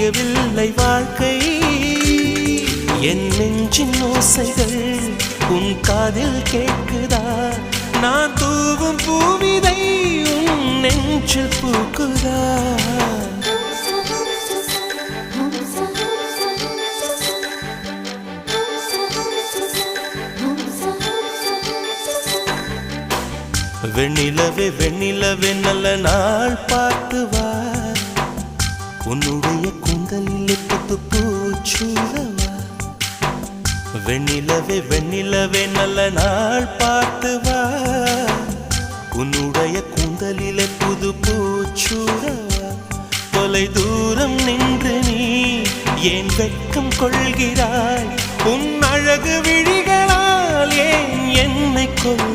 விடியவில்லை வாழ்க்கை என் நெஞ்சின் ஓசைகள் உன் காதில் கேட்குதா நான் தூவும் பூவிதை உன் நெஞ்சில் பூக்குதா வெண்ணிலவே வெண்ணிலவே நல்ல நாள் பார்த்து வா உன்னுடைய கூந்தலில் புத்து பூச்சூடவா வெண்ணிலவே வெண்ணிலவே நல்ல நாள் பார்த்து வா உன்னுடைய கூந்தலில் புது பூச்சூடவா தொலை தூரம் நின்று நீ ஏன் வெட்கம் கொள்கிறாய் உன் அழகு விழிகளால் ஏன் என்னை கொள்